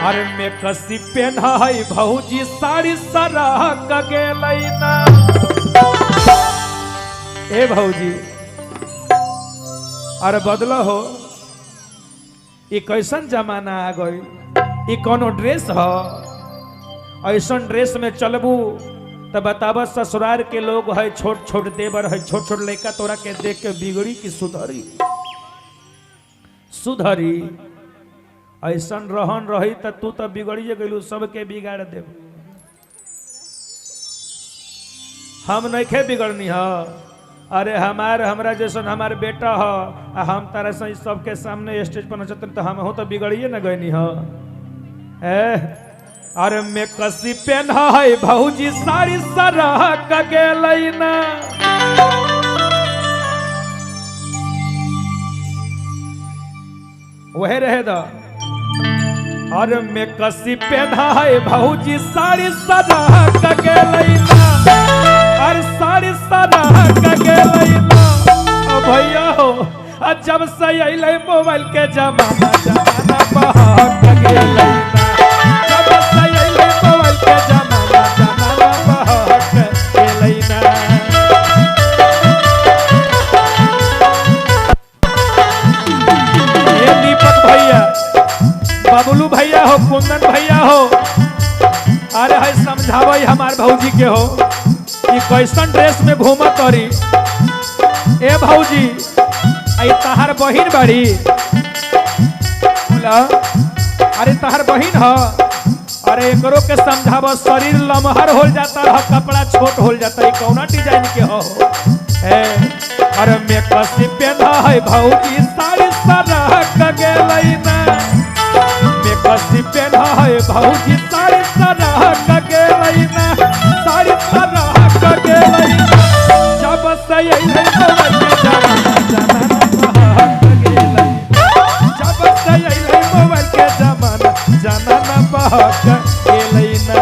अरे में कसी पहनाई भौजी साड़ी सरह गेलै ना। ए भौजी अरे बदलो हो, ये कैसन जमाना आ गई, ये कोनो ड्रेस हो? ऐसा ड्रेस में चलबू तो बताब ससुराल के लोग है, छोट छोट देवर है, छोट छोट लड़का तोरा के देख के बिगड़ी की सुधरी सुधरी। ऐसा रहन रही तो तू तो बिगड़िए गलू, सबके बिगाड़ देब। हम नहीं बिगड़नी है। अरे हमरा जैसा हमारे बेटा हो, हम तारा से सबके सामने स्टेज पर नचत तो हम हो तो बिगड़िए न गईनी हो। अरे में कसी पहना है भौजी साड़ी सरह गेलै ना। वह रहे दा। अरे में कसी पहना है भौजी साड़ी सरह गेलै ना। अरे साड़ी सरह गेलै ना। भैया हो जब से अइले मोबाइल के जमाना, जमाना बहक गेलै ना। जब से अइले मोबाइल के जमाना, जमाना बहक गेलै ना। ये दीपक भैया, बबलू भैया हो, कुंदन भैया हो, अरे है समझावई हमार भौजी के हो कि कैसन ड्रेस में घूमत तरी। ए भौजी आई तहार बहिन बड़ी बोला, अरे तहार बहिन हो, अरे एकरो के समझाव, शरीर लमहर हो जाता है, कपड़ा छोट हो जाता है, कौना डिजाइन के हो। अरे में कसी पहना है भौजी साड़ी सरह गेलै ना। में कसी पहना है भौजी साड़ी सरह गेलै ना। साड़ी सरह गेलै ना। जब से अइले मोबाइल के जमाना, जमाना बहक गेलै। जब से अइले मोबाइल के जमाना, जमाना बहक गेलै ना।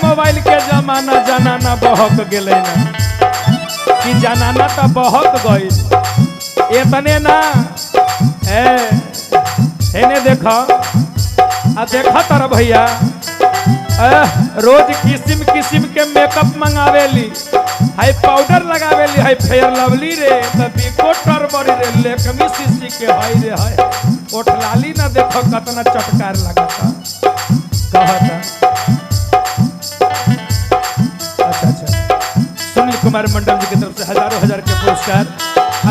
मोबाइल के जमाना, जनाना बहक गेलै ना। कि जनाना तो बहक गई। इतने ना एने देखा आ देखा तर भैया, रोज किस्म किस्म के मेकअप मंगावेली, हाई पाउडर लगावेली, हाई फेयर लवली रे, बिको टर्बरी रे, लेकमी सीसी के हाई रे हाय, ओठलाली ना देखो कितना चटकार लगाता कहता। सुनील कुमार मंडल जी की तरफ से हजारों हजार के पुरस्कार।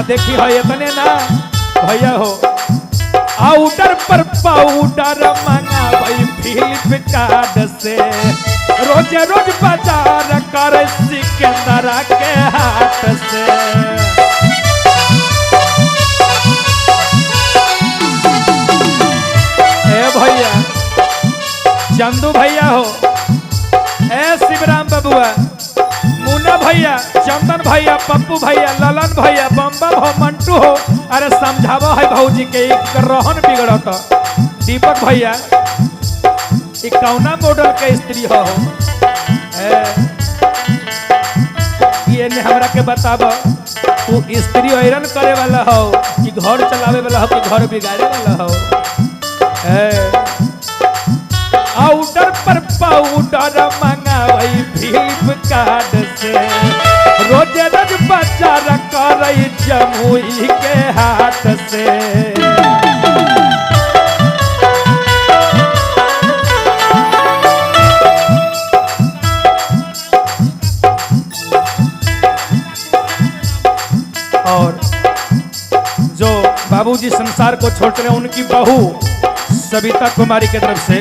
देखी है इतने ना भैया हो, आउटर पर पाउडर मंगा भाई फ्लिपकार्ट से, रोज रोज बाजार कर सिकंदरा के हाथ से। ए भैया चंदू भैया हो, ए शिवराम बबुआ, मुन्ना भैया, चंदन भैया, पप्पू भैया, ललन भैया, बम्बम हो, मंटू हो, अरे समझावा है भौजी के रहन बिगड़ता। दीपक भैया ये कौना मॉडल के स्त्री हो? ये ने हमरा के बताब, तू स्त्री आयरन करे वाला हो कि घर चलावे वाला हो कि घर बिगाड़े वाला हो? आउटर पर पाउडर मंगावई फ्लिपकार्ट से, रोज रोज बाजार करई जमुई के हाथ से। और जो बाबूजी संसार को छोड़ रहे हैं, उनकी बहू सविता कुमारी की तरफ से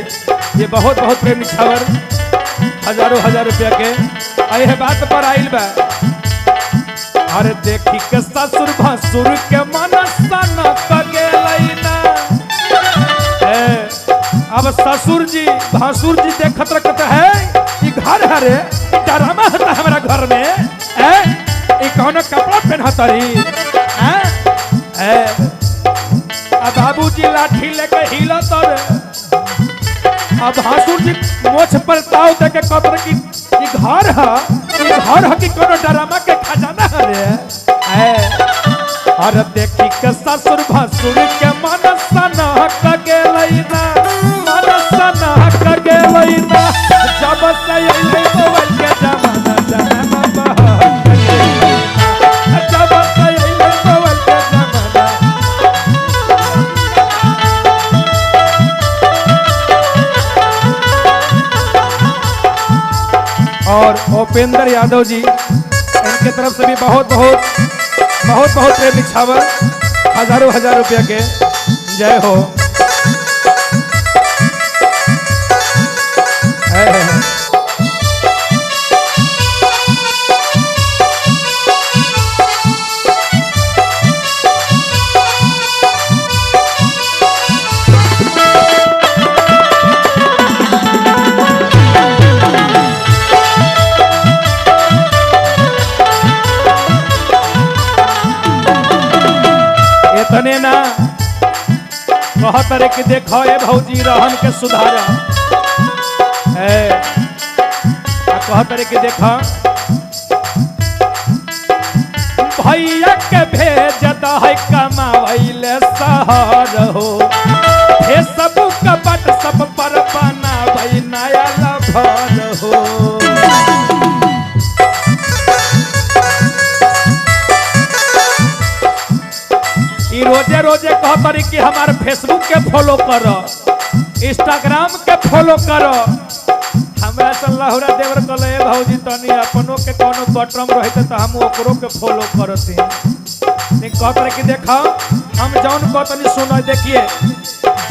ये बहुत बहुत प्रेम निछावर हजारों हजार रुपया के अहे बात पर आइल बा। अरे देखी के ससुर भसुर के मनसा न कगेलै ना। अब ससुर जी भसुर जी देखत रखत है ई घर हरे डरामा होता हमारा घर में ई कौन कपड़ा पहनतरी अब बाबूजी लाठी लेके हिलत और अब भसुर जी मोछ पर ताव दे के कतर की ई घर है कि कोनो डरामा के खजाना है। और देखी के ससुर भसुर के मनसा न कगेलै ना, मनसा न कगेलै ना। जब से अइलै मोबाइल के जमाना जमाना बहक गेलै ना। जब से अइलै मोबाइल के जमाना। और उपेंद्र यादव जी इनके तरफ से भी बहुत प्रेम निछावर हजारों हजार रुपया के जय हो। इतने ना कहत रे कि देखो ए भौजी रहन के सुधार कहत रे कि देखो भैया के भेज दे कमावैले शहर हो। फेसबुक व्हाट्सएप पर बनाबै नया लभर हो। रोजे रोजे कहतरी कि हमारे फेसबुक के फॉलो करो, इंस्टाग्राम के फॉलो करो। हमरा सल्लाहुरा देवर कहले भौजी तनी अपनों के कोनो बटरम रहते तो हम ओकरो के फॉलो करती। नहीं कहतरे कि देखो हम जौन कहतनी सुनो देखिए,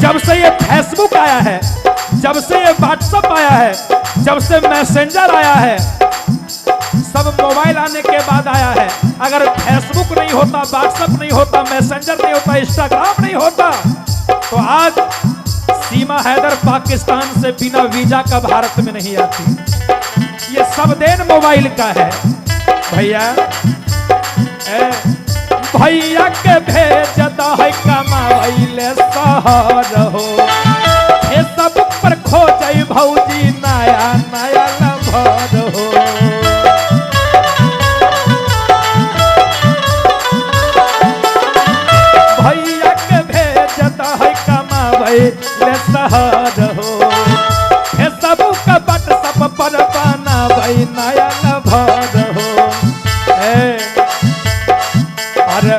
जब से ये फेसबुक आया है, जब से ये व्हाट्सएप आया है, जब से मैसेंजर आया है, सब मोबाइल आने के बाद आया है। अगर फेसबुक नहीं होता, व्हाट्सएप नहीं होता, मैसेंजर नहीं होता, इंस्टाग्राम नहीं होता तो आज सीमा हैदर पाकिस्तान से बिना वीजा का भारत में नहीं आती। ये सब देन मोबाइल का है भैया। भैया के भेज दे कमावैले शहर हो। फेसबुक पर खोजै भौजी नया नया लभर हो। ले शहर हो। फेसबुक व्हाट्सएप पर बनाबै नया लभर हो। अरे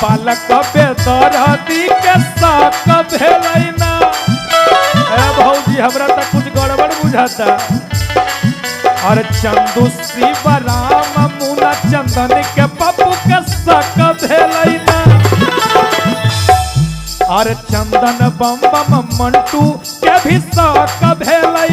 बालक बेदरदी के साक भेलै ना। भौजी हमरा तो कुछ गड़बड़ बुझाता। और चंदू शिवराम मुना चंदन के पप्पू के साक भेलै ना। और चंदन बम बम मंटू के भी साक भेलै।